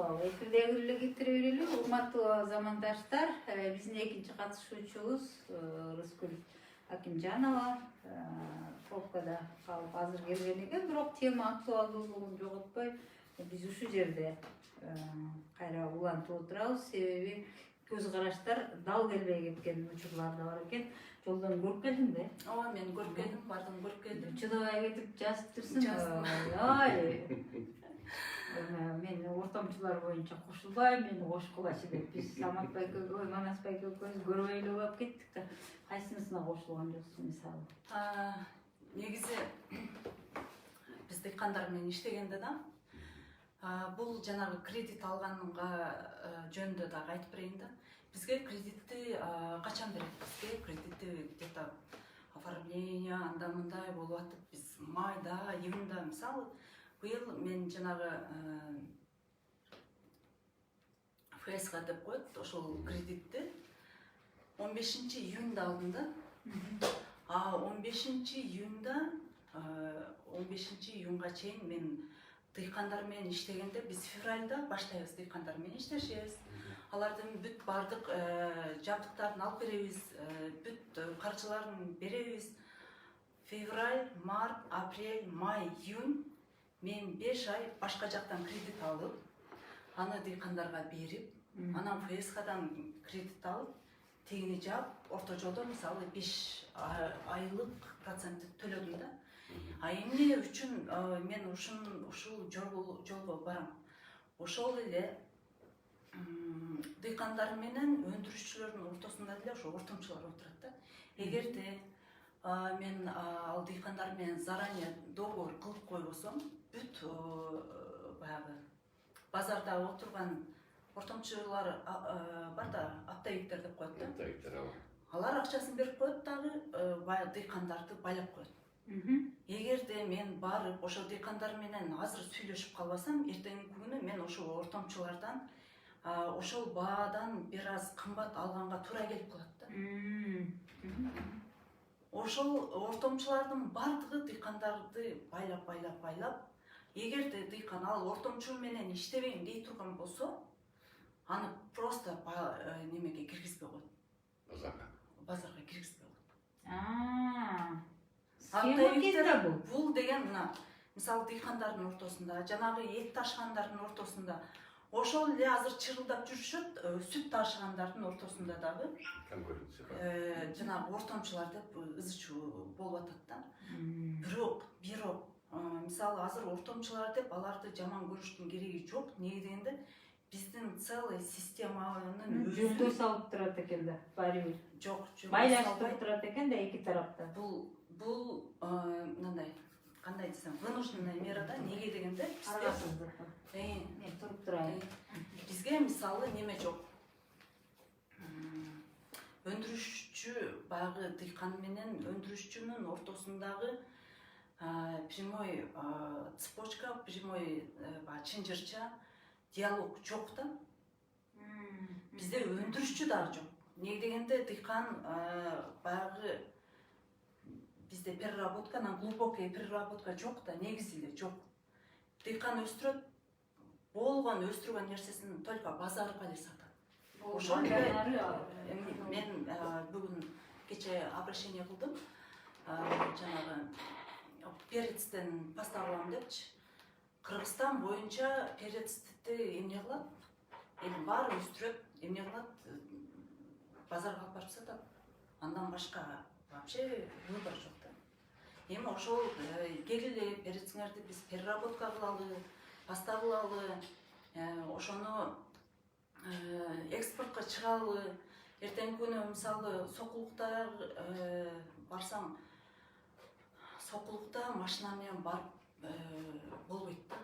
эфирдеги эле кетире берели. Урматтуу замандаштар, биздин экинчи катышуучубуз Рыскүл Акимжанова пробкада калып азыр келген экен, бирок тема актуалдуулугун жоготпой биз ушул жерде кайра улантып отурабыз. Себеби көз караштар дал келбей кеткен учурлар да бар экен. Жолдон көрүп келдиң да? Ооба, мен көрүп келдим, бардым көрүп келдим. Чыдабай кетип жазыптырсың. Мен ортомчулар боюнча кошулбайм, мени кошкулачы деп биз Самат байке экөөбүз, Манас байке экөөбүз көрбөй эле калып кеттик да. Кайсынысына кошулган жоксуң мисалы? Негизи биз дыйкандар менен иштегенде да бул жанагы кредит алганга жөнүндө дагы айтып берейин да. Бизге кредитти качан берет? Бизге кредитти где-то оформление анда мындай болуп атып, биз майда, июнда, мисалы, быйыл мен жанагы ФСК деп коет, ошол кредитти 15 июнда алдым да. 15 июнда 15 июнга чейин мен дыйкандар менен иштегенде биз февралда баштайбыз дыйкандар менен иштешебиз. Алардын бүт бардык жабдыктарын алып беребиз, бүт каржыларын беребиз. Февраль, март, апрель, май, июнь мен 5 ай башка жактан кредит алып, аны дыйкандарга берип, анан ФСКдан кредит алып, тегини жаап, орто жолдо мисалы 5 айлык процентти төлөдүм да. Эмне үчүн мен ушул жолго барам? Ошол эле дыйкандар менен өндүрүшчүлөрдүн ортосунда деле ошо ортомчулар отурат да. Эгерде мен ал дыйкандар менен заранее договор кылып койбосом, бүт баягы базарда отурган ортомчулар бар да, оптовиктер деп коет да. Оптовиктер, алар акчасын берип коет дагы, баягы дыйкандарды байлап коет. Эгерде мен барып ошо дыйкандар менен азыр сүйлөшүп калбасам, эртеңки күнү мен ошол ортомчулардан ошол баадан бир аз кымбат алганга туура келип калат да. Ошол ортомчулардын бардыгы дыйкандарды байлап, эгерде дыйкан ал ортомчул менен иштебейм дей турган болсо, аны просто немеге киргизбей коет. Базарга киргизбей коет. Бул деген мына, мисалы дыйкандардын ортосунда, жанагы эт ташыгандардын ортосунда, ошол эле азыр чырылдап жүрүшөт, сүт ташыгандардын ортосунда дагы жанагы ортомчулар деп ызычуу болуп атат да. Бирок мисалы азыр ортомчулар деп аларды жаман көрүштүн кереги жок. Неге дегенде биздин целый системанын жүздөй салып турат экен да, баары бир. Жок, байлаштырып турат экен да эки тарапта. Бул мындай, кандай десем, вынужденная мера да. Неге дегенде мен туруп турайын. Бизге мисалы неме жок. Өндүрүшчү баягы дыйкан менен өндүрүшчүнүн ортосундагы прямой цепочка, прямой чынжырча диалог жок да. Бизде өндүрүшчү дагы жок. Неге дегенде дыйкан баягы бизде переработканан глубокий переработка жок да, негизи эле жок. Дыйкан өстүрөт, болгон өстүргөн нерсесин только базарга эле сатат. Ошол мен бүгүн кече обращение кылдым. Жанагы перецтен поставка алам депчи. Кыргызстан боюнча перецти эмне кылат? Эми баары өстүрөт, эмне кылат? Базарга алып барып сатат. Андан башка вообще выбор жок да. Эми ошол келгиле перециңерди биз переработка кылалы, поставлалы, ошону экспортко чыгалы. Эртеңки күнү мисалы Сокулукта барсаң, Сокулукта машина менен барып болбойт да.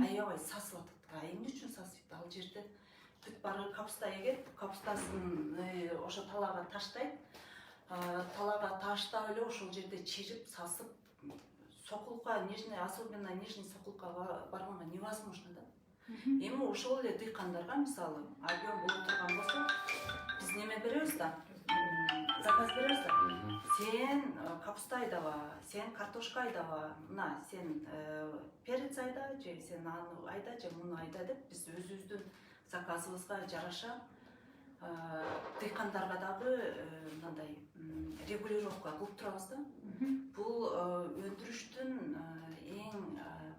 Аябай сасып атат. Эмне үчүн сасыйт? Ал жерде бүт баары капуста эгет, капустасын ошо талаага таштайт. Талаага таштап эле ошол жерде чирип, сасып, Сокулукка, особенно Нижний Сокулукка барганга невозможно да. Эми ошол эле дыйкандарга мисалы объем боло турган болсо, биз неме беребиз да, заказ беребиз да. Сен капуста айдаба, сен картошка айдаба, мына сен перец айда, же сен аны айда, же муну айда деп биз өзүбүздүн заказыбызга жараша дыйкандарга дагы мындай регулировка кылып турабыз да. Бул өндүрүштүн эң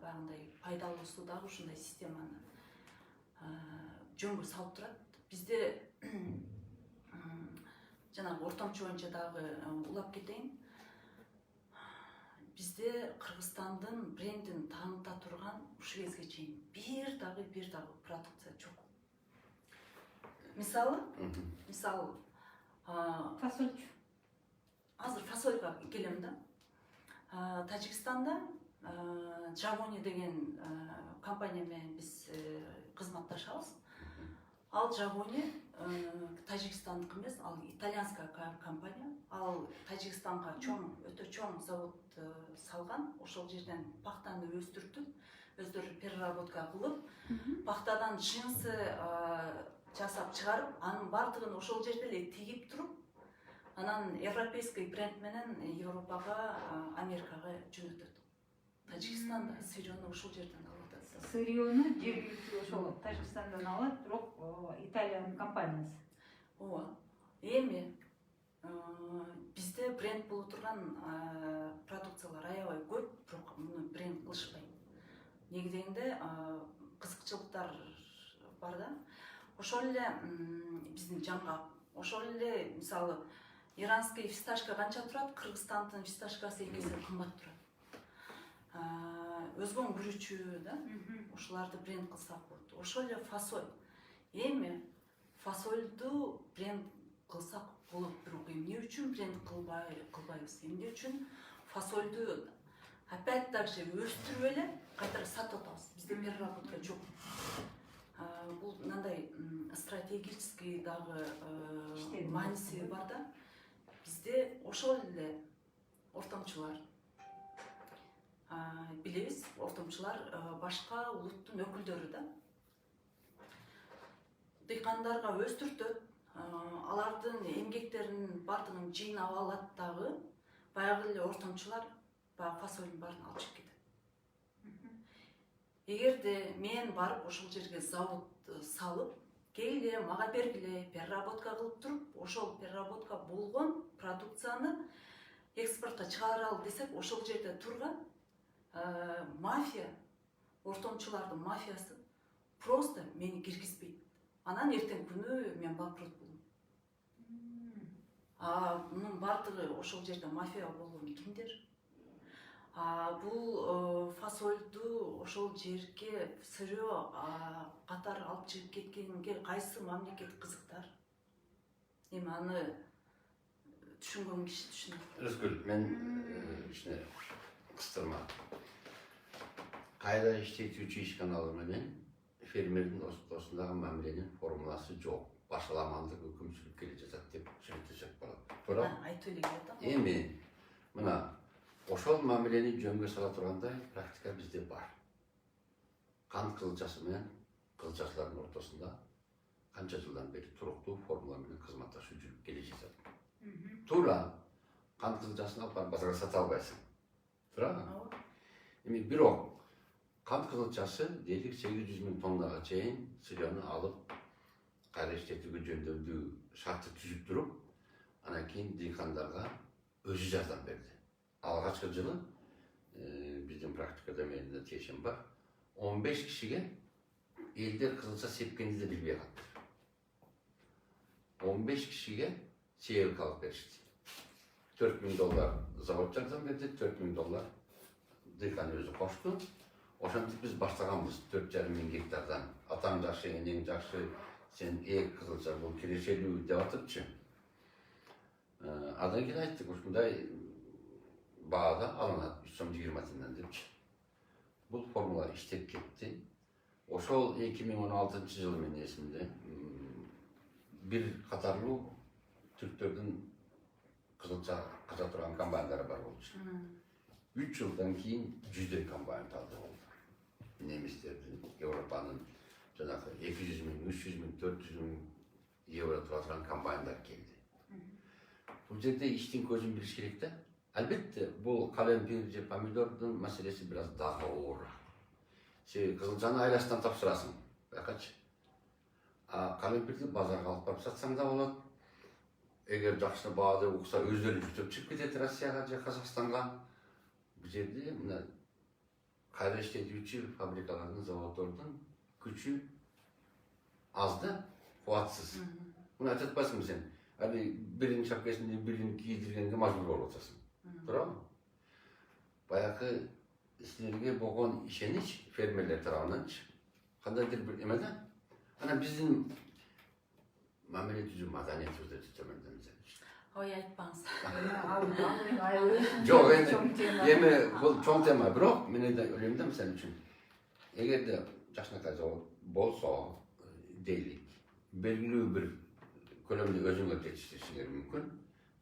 баягындай пайдалуусу дагы ушундай системаны жөнгө салып турат. Бизде жанагы ортомчу боюнча дагы улап кетейин. Бизде Кыргызстандын брендин тааныта турган ушул кезге чейин бир дагы продукция жок. Мисалы, Фасольчу. азыр фасольга келем да. Тажикстанда Жавони деген компания менен биз кызматташабыз. Ал Жавони Тажикстандык эмес, ал итальянская компания. Ал Тажикстанга өтө чоң завод салган. Ошол жерден пахтаны өстүртүп, өздөрү переработка кылып, пахтадан джинсы жасап чыгарып, анын бардыгын ошол жерде эле тигип туруп, анан европейский бренд менен Европага, Америкага жөнөтөт. Тажикстанда сырьёну ошол жерден алып атат. Сырьёну жергиликтүү ошол Тажикстандан алат, бирок Италиянын компаниясы. Ооба. Эми бизде бренд боло турган продукциялар аябай көп, бирок муну бренд кылышпайт. Негизинде кызыкчылыктар бар да. Ошол эле биздин жаңгак, ошол эле мисалы иранский фисташка канча турат, Кыргызстандын фисташкасы экесе кымбат турат. Өзгөн күрүчү да, ошоларды бренд кылсак болот. Ошол эле фасоль. Эми фасольду бренд кылсак болот, бирок эмне үчүн бренд кылбайбыз? Эмне үчүн фасольду опять также өстүрүп эле кайтара сатып атабыз? Бизде переработка жок. Бул мындай стратегический дагы мааниси бар да. Бизде ошол эле ортомчулар билебиз, ортомчулар башка улуттун өкүлдөрү да. Дыйкандарга өстүртөт, алардын эмгектеринин бардыгын жыйнап алат дагы, баягы эле ортомчулар баягы фасолдун баарын алып чыгып кетет. Эгерде мен барып ошол жерге завод салып, келгиле, мага бергиле, переработка кылып туруп, ошол переработка болгон продукцияны экспортко чыгаралы десек, ошол жерде турган мафия, ортомчулардын мафиясы просто мени киргизбейт. Анан эртең күнү мен банкрот болом. Мунун бардыгы ошол жерде мафия болгон кимдер? Бул фасольду ошол жерге сырьё катары алып чыгып кеткенге кайсы мамлекет кызыктар? Эми аны түшүнгөн киши түшүнөт. Рыскүл, мен ишине кыстырма. Кайда иштетүүчү иш каналы менен фермердин ортосундагы мамиленин формуласы жок. Башаламандык өкүм сүрүп келе жатат деп сүрүтсөк болот. Туура? Айтып эле келет да. Эми мына ошол мамилени жөнгө сала тургандай практика бизде бар. Кант кызылчасы менен кызылчасылардын ортосунда канча жылдан бери туруктуу формула менен кызматташуу жүрүп келе жатат. Туура, кант кызылчасын алып барып базарга сата албайсың. Туура? Эми бирок кант кызылчасы дээрлик 800 000 тоннага чейин сырьёну алып кайра иштетүүгө жөндөмдүү шартты түзүп туруп, анан кийин дыйкандарга өзү жардам берди. Алгачкы жылы биздин практикада менин да тиешем бар. 15 кишиге элдер кызылча сепкенди да билбей калды. 15 кишиге сеялка алып беришти. $4000 завод жардам берди, $4000 дыйкан өзү кошту. Ошентип биз баштаганбыз 4,5 гектардан. Атаң жакшы, энең жакшы, сен эк кызылча бул кирешелүү деп атыпчы. Андан кийин айттык, ушундай баада алынат 320 тиңден депчи. Бул формула иштеп кетти. Ошол 2016 жылы менин эсимде бир катарлуу түрктөрдүн кызылча ката турган комбайндары бар болчу. 3 жылдан кийин 100 комбайн калды болду. Немистердин, Европанын жанагы 200 000, 300 000, 400 000 евро тура турган комбайндар келди. Бул жерде иштин көзүн билиш керек да. Албетте бул калемпир же помидордун маселеси бир аз дагы оорураак. Себеби кызылчаны айлаштан тапшырасың, байкачы. Калемпирди базарга алып барып сатсаң да болот. Эгер жакшы баада укса өздөрү жүктөп чыгып кетет Россияга же Казакстанга. Бул жерде мына кайра иштетүүчү фабрикалардын, заводдордун күчү аз да, кубатсыз. Муну айтып атпайсыңбы сен? Али биринин шапкасында бирин кийдиргенге мажбур болуп атасың. Туурабы? Баягы силерге болгон ишенич фермерлер тарабынанчы кандайдыр бир эме да. Анан биздин мамиле түзүү маданиятыбызды төмөндөмүз. Ой, айтпаңыз. Жок, эми бул чоң тема, бирок мен ойлойм да, мисалы үчүн эгерде жакшынакай завод болсо, дейлик, белгилүү бир көлөмдө өзүңөр жетиштиришиңер мүмкүн.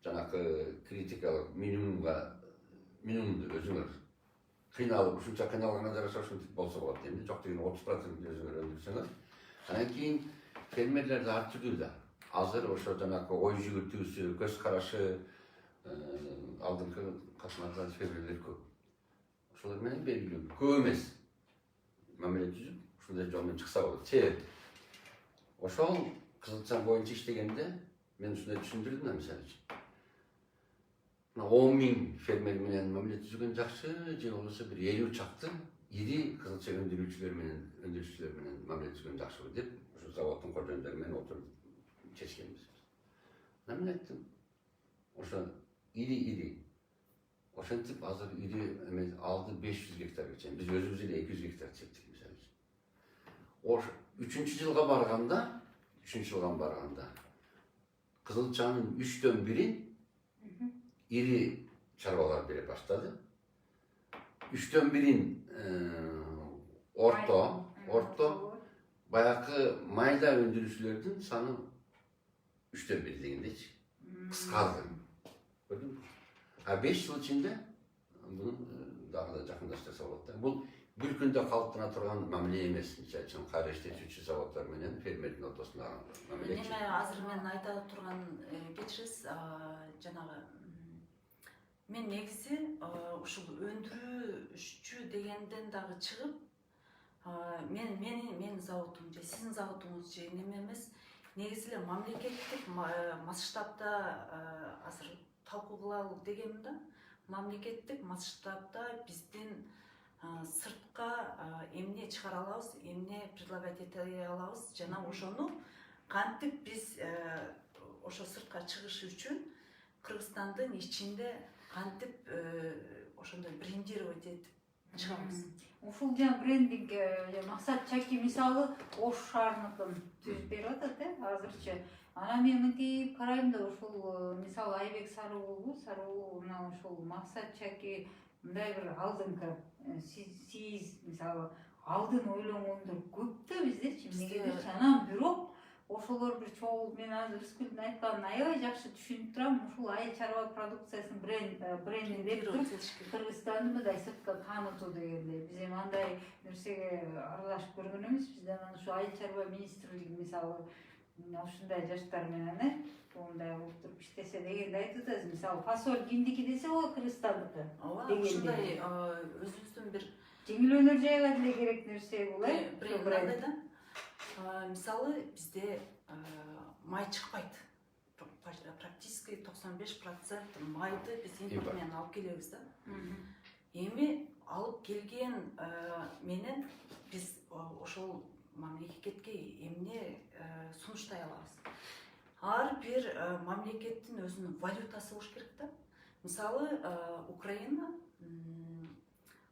Жанакы критикалык минимумду өзүңөр кыйналып, ушунча кыйналганга жараша ушинтип болсо болот дейм. Жок деген 30% өзүңөр өндүрсөңөр. Анан кийин фермерлерди ар түрдүү да. Азыр ошо жанакы ой жүгүртүүсү, көз карашы алдыңкы катмарлар фермерлер көп. Ошолор менен белгилүү, көп эмес. Мамиле түзүп, ушундай жолдон чыкса болот. Себеби ошол кызылча боюнча иштегенде мен ушундай түшүндүрдүм да, мисалы үчүн. 10 000 фермер менен мамиле түзгөн жакшы, же болбосо бир 50 чакты ири кызылча өндүрүүчүлөр менен мамиле түзгөн жакшыбы деп, ошо заводдун кожоюндары менен отуруп чечкенбиз. Мен айттым, ошо ири. Ошентип азыр ири эмес алды 500 гектарга чейин. Биз өзүбүз эле 200 гектар чектик мисалы үчүн. Ошо 3-чү жылга барганда кызылчанын 3-төн 1-ин ири чарбалар бере баштады. 3-төн 1-ин орто, баягы майда өндүрүүчүлөрдүн саны 3-төн 1 дегендейчи. Кыскарды. Көрдүңбү? 5 жыл ичинде буну дагы да жакындаштырса болот да. Бул бир күндө калыптана турган мамиле эмес, мисалы үчүн кайра иштетүүчү заводдор менен фермердин ортосунда мамиле. Неме азыр мен айта турган кечирис, жанагы мен негизи ушул өндүрүүчү дегенден дагы чыгып, менин заводум же сиздин заводуңуз же неме эмес, негизи эле мамлекеттик масштабда азыр талкуу кылалы дегенмин да. Мамлекеттик масштабда биздин сыртка эмне чыгара алабыз, эмне предлагать ете алабыз, жана ошону кантип биз ошо сыртка чыгыш үчүн Кыргызстандын ичинде кантип ошондой брендировать этип чыгабыз. Ушул жана брендинг максат чаки мисалы Ош шаарыныкын түзүп берип атат азырчы. Анан мен мынтип карайм да, ушул мисалы Айбек Сарыуулу мына ушул максат чаки мындай бир алдыңкы сиз мисалы алдын ойлонгондор көп да биздечи, эмнегедир. Анан бирок ошолор бир чогулуп, мен азыр Рыскүлдүн айтканын аябай жакшы түшүнүп турам. Ушул айmy чарба продукциясынын брендинг деп туруп Кыргызстанды мындай сыртка таанытуу дегенде биз эми андай нерсеге аралашып көргөн эмеспиз да. Анан ушу айmy чарба министрлиги мисалы ушундай жаштар менен мындай болуп туруп иштесе дегенди айтып атасыз. Мисалы фасоль кимдики десе ол Кыргызстандыкы дегенди. Ушундай өзүбүздүн бир жеңил жайга деле керек нерсе бул бренд да. Мисалы бизде май чыкпайт. Практически 95% майды биз импорт менен алып келебиз да. Эми алып келген менен биз ошол мамлекетке эмне сунуштай алабыз? Ар бир мамлекеттин өзүнүн валютасы болуш керек да. Мисалы Украина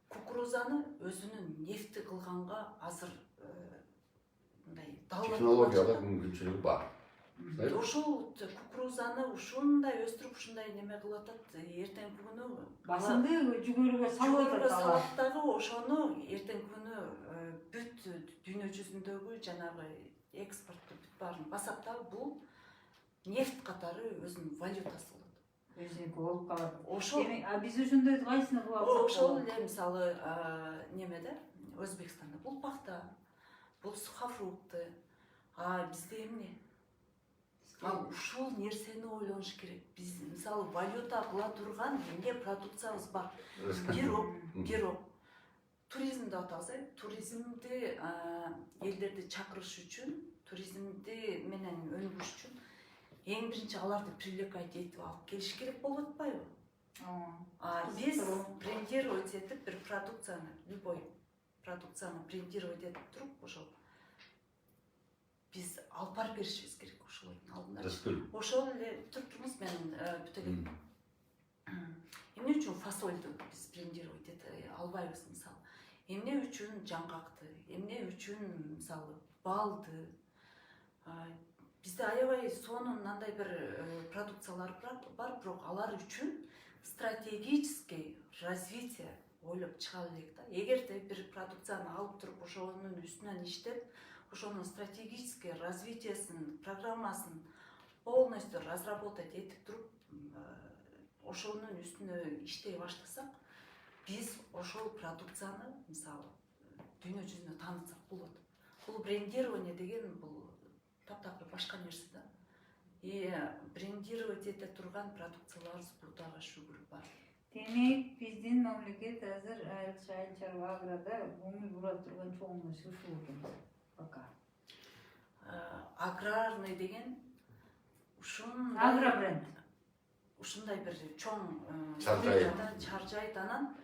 кукурузаны өзүнүн нефти кылганга азыр мындай технологиялык мүмкүнчүлүгү бар. Ошол кукурузаны ушундай өстүрүп, ушундай неме кылып атат. Эртеңки күнү басынды жүгөрүгө салып атат дагы, ошону эртеңки күнү бүт дүйнө жүзүндөгү жанагы экспортту бүт баарын басат да, бул нефт катары өзүнүн валютасы болот. Өзүнүкү болуп калат. Ошол биз ошондой кайсыны кыла алсак? Ошол эле мисалы немеде Өзбекстанда бул пахта, бул сухофрукты, бизде эмне? Ал ушул нерсени ойлонуш керек. Биз мисалы валюта кыла турган эмне продукциябыз бар. Бирок туризмди атасак, туризмди элдерди чакырыш үчүн, туризмди менен өнүгүш үчүн эң биринчи аларды привлекать этип алып келиш керек болуп атпайбы? Биз брендировать этип бир продукцияны, любой продукцияны брендировать этип туруп, ошол биз алып барып беришибиз керек ошолордун алдына. Ошол эле туруптурмуз мен бүтө эле. Эмне үчүн фасольду биз брендировать эте албайбыз мисалы? Эмне үчүн жаңгакты, эмне үчүн мисалы балды. Бизде аябай сонун андай бир продукциялар бар, бирок алар үчүн стратегический развитие ойлоп чыга элек да. Эгерде бир продукцияны алып туруп, ошонун үстүнөн иштеп, ошонун стратегический развитиесин, программасын полностью разработать этип туруп, ошонун үстүнө иштей баштасак, биз ошол продукцияны мисалы дүйнө жүзүнө таанытсак болот. Бул брендирование деген бул таптакыр башка нерсе да. И брендировать эте турган продукцияларыбыз Кудайга шүгүр бар. Демек, биздин мамлекет азыр айрыкча айыл чарба аграда көңүл бура турган чоңуңуз ушул экен. Пока. Аграрный деген ушундай Агробренд. Ушундай бир чоң чаржайт анан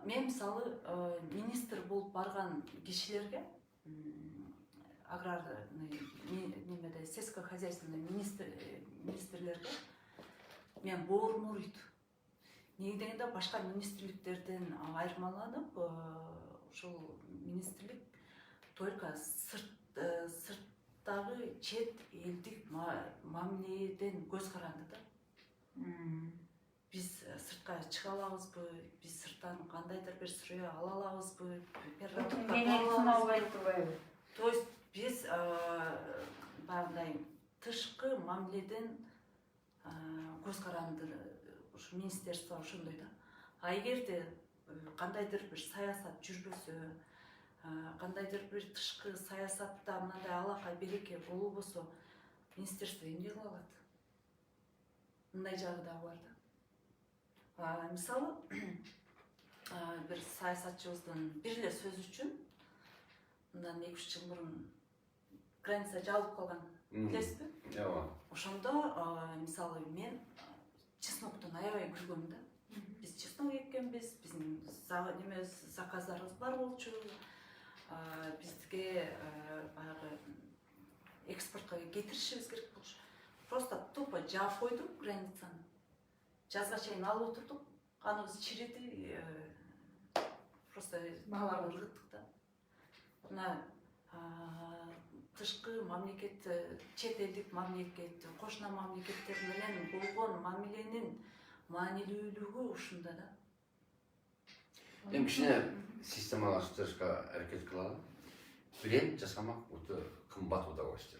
мен мисалы министр болуп барган кишилерге аграрный немеде сельскохозяйственный министрлерге мен боорум ооруйт. Неге дегенде башка министрликтерден айырмаланып, ошол министрлик только сырттагы чет элдик мамиледен көз каранды да. Биз сыртка чыга алабызбы, биз сырттан кандайдыр бир сырыя ала алабызбы, то есть биз баягындай тышкы мамиледен көз каранды ушу министерство ошондой да. А эгерде кандайдыр бир саясат жүрбөсө, кандайдыр бир тышкы саясатта мындай алака береке болбосо, министерство эмне кыла алат? Мындай жагы да бар да. Мисалы, бир саясатчыбыздын бир эле сөзү үчүн мындан 2-3 жыл мурун граница жабылып калган, билесизби? Ошондо мисалы мен чесноктон аябай күлгөм да. Биз чеснок эккенбиз, биздин заказдарыбыз бар болчу. Бизге баягы экспортко кетиришибиз керек болчу. Просто тупо жаап койдук границаны. Жазга чейин алып отурдук, каныбыз чириди, просто баалар ыргыттык да. Мына тышкы мамлекет, чет элдик мамлекет, кошуна мамлекеттер менен болгон мамиленин маанилүүлүгү ушунда да. Мен кичине системалаштырышка аракет кылалы. Бренд жасамак өтө кымбат удаа болчу.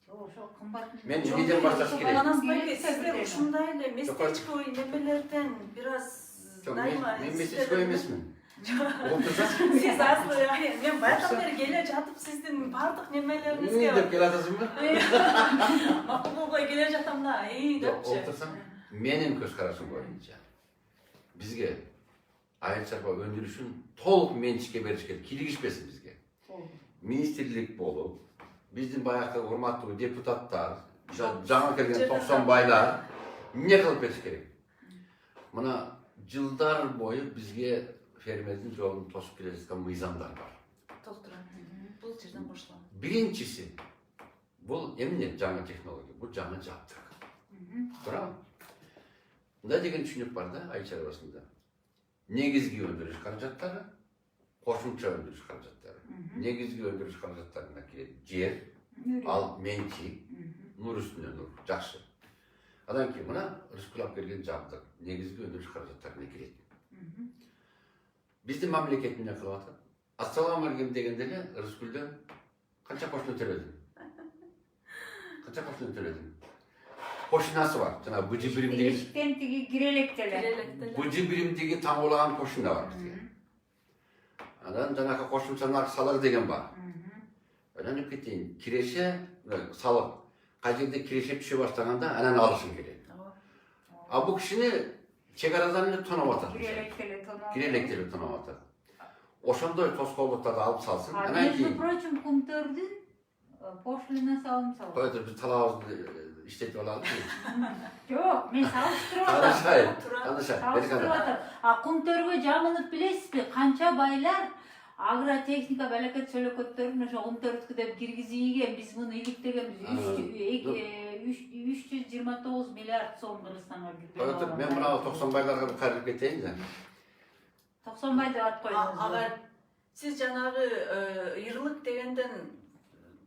Ошо кымбат. Мен жүйдөн башташ керек. Сиздер ушундай эле местечковый немелерден бир аз Мен местечковый эмесмин. Сиз азыр мен байкап бери келе жатып сиздин бардык немелериңизге Эмне деп келатасыңбы? макулга келе жатам да, депчи. Отурсаң, менин көз карашым боюнча бизге айыл чарба өндүрүшүн толук менчикке бериш керек, киргизбесин бизге. Министрлик болуп, биздин баягы урматтуу депутаттар, жаңы келген 90 байлар эмне кылып бериш керек? Мына жылдар бою бизге фермердин жолун тосуп келе жаткан мыйзамдар бар. Толтурам. Бул жерден кошулам. Биринчиси бул эмне жаңы технология, бул жаңы жабдык. Туурабы? Мындай деген түшүнүк бар да айыл чарбасында. Негизги өндүрүш каражаттары, кошумча өндүрүш каражаттары. Негизги өндүрүш каражаттарына кирет жер, ал менчик, нур үстүнө нур, жакшы. Андан кийин мына рыскулап берген жабдык негизги өндүрүш каражаттарына кирет. Биздин мамлекет эмне кылып атат? Ассалам алейкум дегенде эле Рыскүлдөн канча кошуна төлөдүң? Канча кошуна төлөдүң? Кошунасы бар. Жана быжы биримдеги эшиктен тиги кирелектелер. Быжы биримдеги таңгулаган кошуна бар бизге. Анан жанагы кошумча нарк салыгы деген бар. Анан кетейин, киреше салык. Кай жерде кирешип түшө баштаганда анан алышың керек. А бул кишини чек арадан эле тоноп атат. Кирелек эле тоноп атат. Ошондой тоскоолдуктарды алып салсын. Анан Между кийин прочим, кумтөрдүн пошлина салынса. койду биз талабыбызды иштетип алалы. Жок, мен салыштырып атам. Канышай. А кумтөргө жамынып билесизби, канча байлар агротехника балакет чөлөкөттөрүн ошо кумтөрдүкү деп киргизип ийген, биз муну иликтегенбиз. 329 миллиард сом Кыргызстанга кирген. Мен мына 90 байларга кайрылып кетейин да. 90 бай деп ат койдуңуз. Ага, сиз жанагы ыйырлык дегенден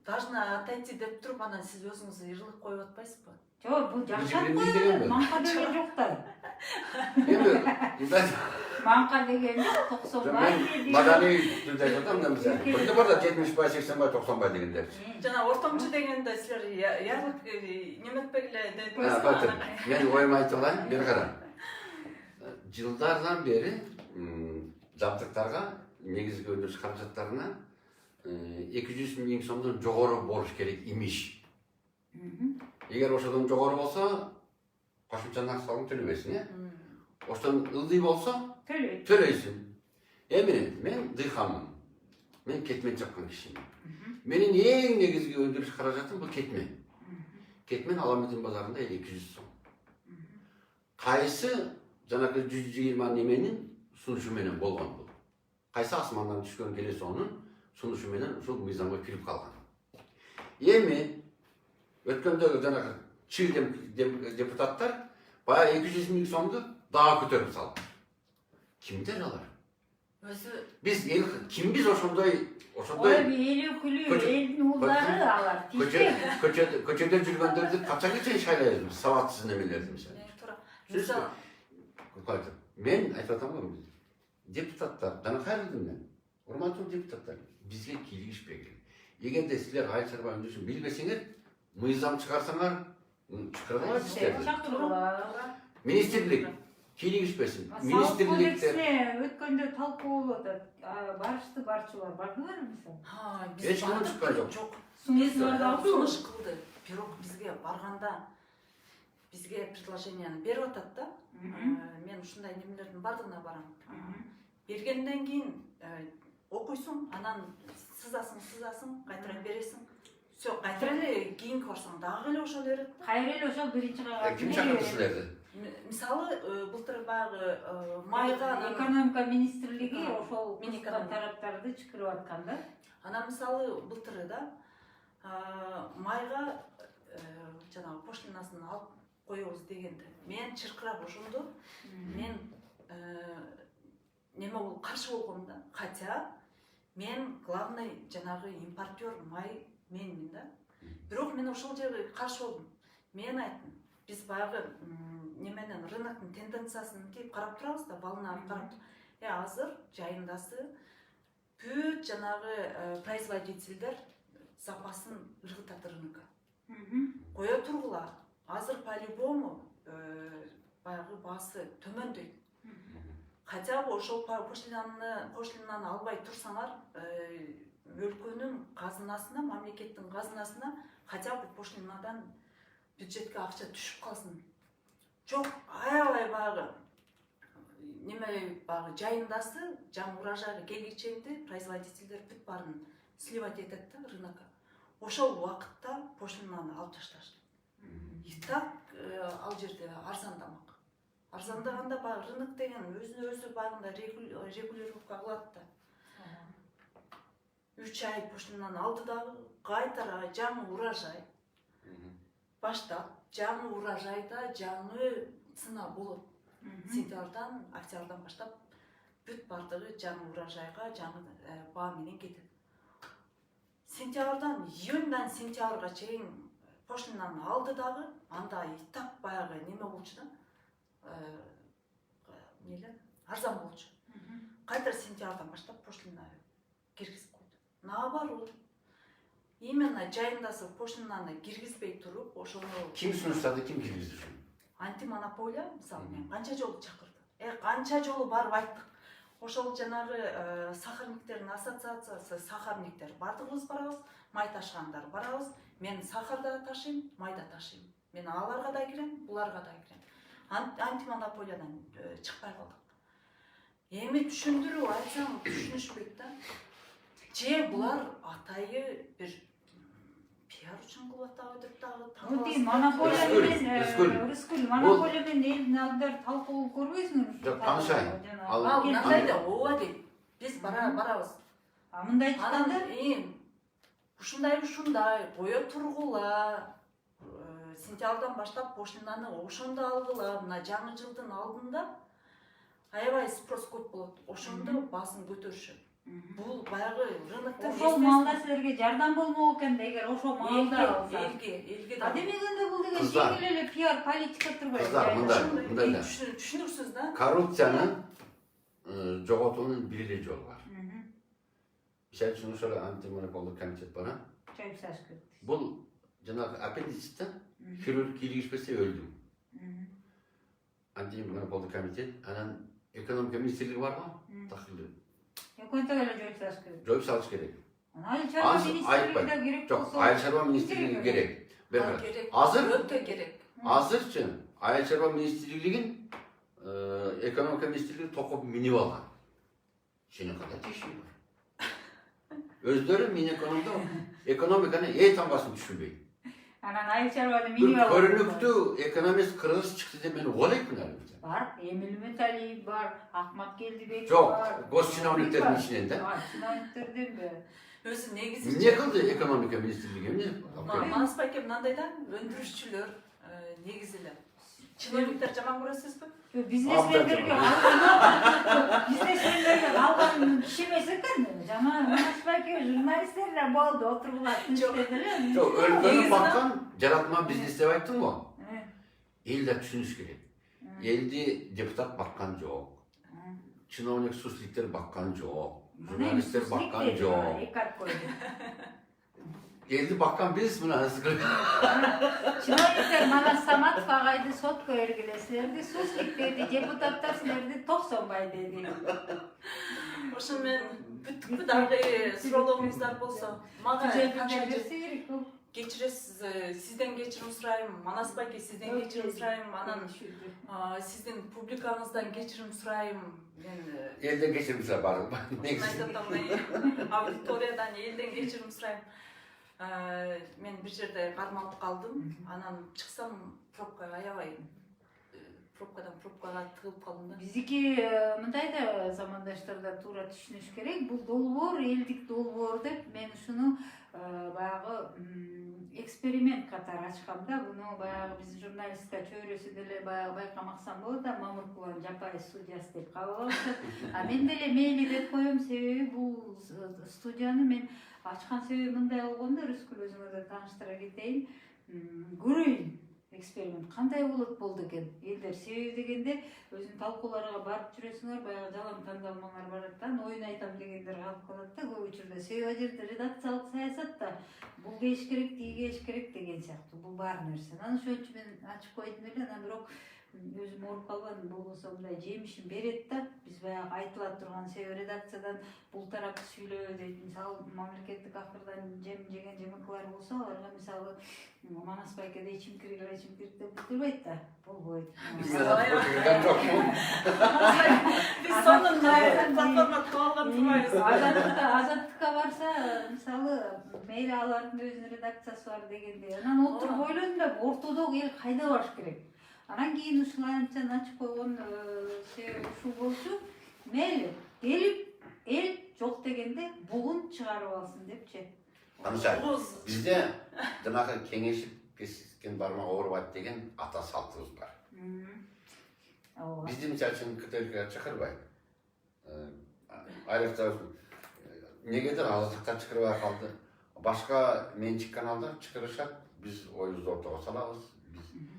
должна отойти деп туруп, анан сиз өзүңүз ыйырлык коюп атпайсызбы? Жок, бул жакшат деген коюп, бе? манка деген жок да. Эми Манка деген жок, 90 бай мен деди. маданий түрдө айтып атам да мисалы. Бирде бар да 70 бай, 80 бай, 90 бай дегендер. Жана ортомчу дегенде силер ярлык неметпегиле деп Мен оюмду айтып алайын, бери кара. Жылдардан бери жабдыктарга, негизги өндүрүш каражаттарына 200 миң сомдон жогору болуш керек имиш. Эгер ошодон жогору болсо, кошумча наксалын төлөбөйсүң, э? Ошон ылдый болсо, төлөйсүң. Эми мен дыйканмын. Мен кетмен чапкан кишимин. Менин эң негизги өндүрүш каражатым бул кетмен. Кетмен Аламедин базарында 200 сом. Кайсы жанагы 120 неменин сунушу менен болгон бул. Кайсы асмандан түшкөн телесонун сунушу менен ушул мыйзамга кирип калган. Эми өткөндөгү жанагы чил депутаттар баягы 200 миң сомду дагы көтөрүп салды. Кимдер алар? өзү Биз эл кимбиз ошондой Ой, эл өкүлү, элдин уулдары алар. көчөдө жүргөндөрдү качанга чейин шайлайбыз, сабатсыз немелерди мисалы. туура. Мен айтып атам го, депутаттар, жана кайрылдым мен. Урматтуу депутаттар, бизге кийлигишпей керек. Эгерде силер айыл чарба өндүрүшүн билбесеңер, мыйзам чыгарсаңар, чыгарбайбыз силерди. Чакыргыла. Министрлик кийлигишпесин. Салык Министрликте кодексине өткөндө талкуу болуп атат. Барышты барчылар, бардыңарбы мисалы? Эч ким чыккан жок. Жок. Сунуштарды алдыңбы? Сунуш кылды. Бирок бизге барганда бизге предложенияны берип атат да. Мен ушундай немелердин бардыгына барам. Бергенден кийин окуйсуң, анан сызасың, кайтара бересиң. Всё, кайтара эле кийинки барсаң дагы эле ошол берет. Кайра эле ошол биринчи кагаз. ким чакырды силерди? Мисалы, былтыр баягы майга экономика министрлиги ошол Минэкономика тараптарды чакырып аткан да. Анан мисалы былтыры да майга жанагы пошлинасын алып коебуз дегенде мен чыркырап ошондо мен неме бул каршы болгом да. Хотя мен главный жанагы импортер май менмин да. Бирок мен ошол жерге каршы болдум. Мен айттым, биз баягы неменен рыноктун тенденциясын мынтип карап турабыз да, балына карап. Азыр жайындасы бүт жанагы производительдер запасын ыргытат рынокко. Кое тургула. Азыр по-любому баягы баасы төмөндөйт. Хотя бы ошол пошлинаны албай турсаңар, өлкөнүн казынасына, мамлекеттин казынасына хотя бы пошлинадан бюджетке акча түшүп калсын. Жок, аябай баягы неме баягы жайындасы жаңы урожайга келгиченде производительдер бүт баарын сливать этет да рынокко. Ошол убакытта пошлинаны алып ташташты. И так ал жерде арзандамак. Арзандаганда баягы рынок деген өзүнө-өзү баягында регулировка кылат да. 3 ай пошлинаны алды дагы кайтара жаңы урожай. Баштап жаңы урожайда жаңы цена болот. Сентябрдан, октябрдан баштап бүт бардыгы жаңы урожайга жаңы баа менен кетет. Сентябрдан, июньдан сентябрга чейин пошлинаны алды дагы, анда и так баягы неме болчу да. Арзан болчу. Кайтара сентябрдан баштап пошлина киргизип койду. Наоборот. Именно жайындасы пошлинаны киргизбей туруп, ошону Ким сунуштарды, ким киргизди ушуну? Антимонополия, мисалы, мен канча жолу чакырдым. Канча жолу барып айттык. ошол жанагы сахарниктердин ассоциациясы, сахарниктер бардыгыбыз барабыз, май ташыгандар барабыз. Мен сахар да ташыйм, май да ташыйм. Мен аларга да кирем, буларга да кирем. Антимонополиядан чыкпай калдык. Эми түшүндүрүп айтсам түшүнүшпөйт да. Же булар атайы бир пиар үчүн кылып атабы дагы. Монополия менен Рыскүл монополия менен элдин алдында талкуу көрбөйсүңөр? Жок, таанышайын. Ал мындай да ооба дейт. Биз барабыз. А мындай Анан айтканда ушундай кое тургула. Сентябрдан баштап поштаны ошондо алгыла. Мына жаңы жылдын алдында аябай спрос көп болот. Ошондо басын көтөрүшөт. Бул баягы рыноктон ошол маалда силерге жардам болмок экен да, эгер ошол маалда алса. элге да. Демегенде бул деген жеңил эле пиар политика турбайбы? Кыздар, мындай да. Түшүнүрсүз да. Коррупцияны жоготуунун бир эле жолу бар. Мисалы үчүн ошол антимонополдук комитет бар. Чоюп саш керек. Бул жанагы аппендицитте хирург кийлигишпесе өлдүм. Антимонополдук комитет, анан экономика министрлиги барбы? Такыр Экөөнтө эле жоюп саш керек. жоюп салыш керек. Айыл чарба министрлиги да керек Жок, болсо. айыл чарба министрлиги керек. Азыр өтө керек. Азырчы айыл чарба министрлигин экономика министрлиги токоп минип алган. Сени кандай тиеши бар? Өздөрү экономиканы тамгасын түшүнбөйт. Анан айыл чарбаны минип алган. Көрүнүктүү экономист кыргыз чыкты деп мен угалайбын эле. Бар, Эмил Металиев бар, Ахмат Келдибек Жок, бар. госчиновниктердин ичинен да. Чиновниктерден бе. Өзү негизи Эмне кылды экономика министрлиги эмне? Манас байке мындай да, өндүрүшчүлөр негизи эле. Чиновниктер жаман көрөсүзбү? Бизнесмендерге калган киши эмес экен. Жана Манас байке журналисттерден болду, отургулар түштү эле. Жок, өлкөнү баккан жаратма бизнес деп айттым го. Эл да түшүнүш керек. Элди депутат баккан жок. Чиновник сусликтер баккан жок. Журналисттер баккан жок. Элди баккан биз мына. Чиновниктер Манас Саматов агайды сотко бергилесилерди, сусликтерди, депутаттар силерди токсонбай деди. Ошо менен бүттүкпү дагы суроолоруңуздар болсо, мага кечиресиз, сизден кечирим сурайм, Манас байке сизден кечирим сурайм, анан сиздин публикаңыздан кечирим сурайм. Мен Элден кечирим сурап бардым. Аудиториядан элден кечирим сурайм. Мен бир жерде кармалып калдым, анан чыксам пробка аябай пробкадан пробкага тыгылып калдым да. Биздики мындай да замандаштар да туура түшүнүш керек. Бул долбоор элдик долбоор деп мен ушуну баягы эксперимент катары ачкам да. Буну баягы биз журналистка чөйрөсү деле баягы байкамаксан болот да, Мамыркуловдун жапайы студиясы деп кабыл алышат. А мен деле мейли деп коем, себеби бул студияны мен ачкан себеби мындай болгондо, Рыскүл өзүңөрдү тааныштыра кетейин. Көрөйүн эксперимент кандай болду экен. Элдер себеби дегенде өзүнүн талкууларга барып жүрөсүңөр, баягы жалаң тандалмалар барат да, оюн айтам дегендер калып калат да көп учурда. Себеби ал жерде редакциялык саясат да бул кеш керек, тиги кеш керек деген сыяктуу. Бул бар нерсе. Анан ошон үчүн мен ачып койдум эле, анан бирок өзүм ооруп калбадым, болбосо мындай жемишин берет да. Биз баягы айтыла турган себеби редакциядан бул тарапты сүйлөө дейт. Мисалы мамлекеттик акырдан жем жеген жемекалар болсо, аларга мисалы Манас байкеде чимкирик деп бутулбайт да. Болбойт. Биз сонун платформа таап алган турбайбыз. Азаттыкка барса, мисалы мейли алардын өзүнүн редакциясы бар дегенде, анан отуруп ойлодум да, ортодогу эл кайда барыш керек? Анан кийин ушулантчан ачып койгон себеби ушул болчу. Мейли, келип эл жок дегенде бугун чыгарып алсын депчи. Бизде жанагы кеңешип кескен бармак оорубайт деген ата салтыбыз бар. Бизди мисалы үчүн КТЛК чакырбайт. Айрыкча негедир азаттыкка чакырбай калды. Башка менчик каналдар чакырышат, биз оюбузду ортого салабыз.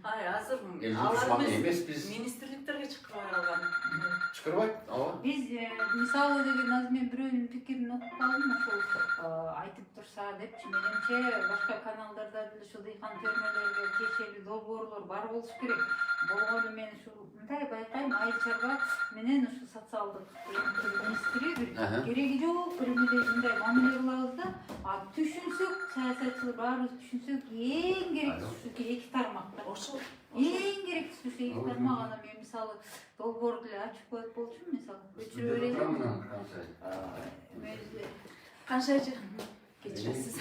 Азыр алар эмес, министрликтерге чакырып алган. Чакырбайт, ооба. Биз мисалы деген азыр мен бирөөнүн пикирин окуп калдым, ошол айтып турса депчи. Менимче башка каналдарда деле ушул дыйкан термелерге тиешелүү долбоорлор бар болуш керек. Болгону мен ушул мындай байкайм, айыл чарба менен ушул социалдык бир Aha. кереги жок, бир эмелеринде мамиле кылабыз да. А түшүнсөк, саясатчылар баарыбыз түшүнсөк, эң керектүүсү эки тармак да. Ошол Эң керектүүсү эки тармак. Анан мен мисалы долбоорду эле ачып коет болчумун, мисалы көчүрө бересиң. Эмебизде канча жыл кечиресиз.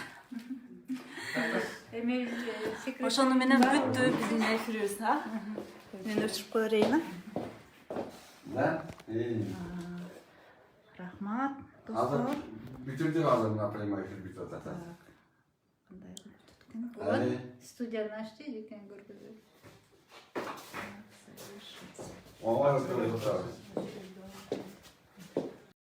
эмебизде секрет. Ошону менен бүттү биздин эфирибиз, а? Мен өчүрүп кое берейин, а? Да? Рахмат, Hazır достор. bitirdik ağzımdan prima efir bitirdi zaten. Кандай кылып бүттүк экен? Вот Али. студияны ачты экен көргөзөт. Ona da söyle tutarız.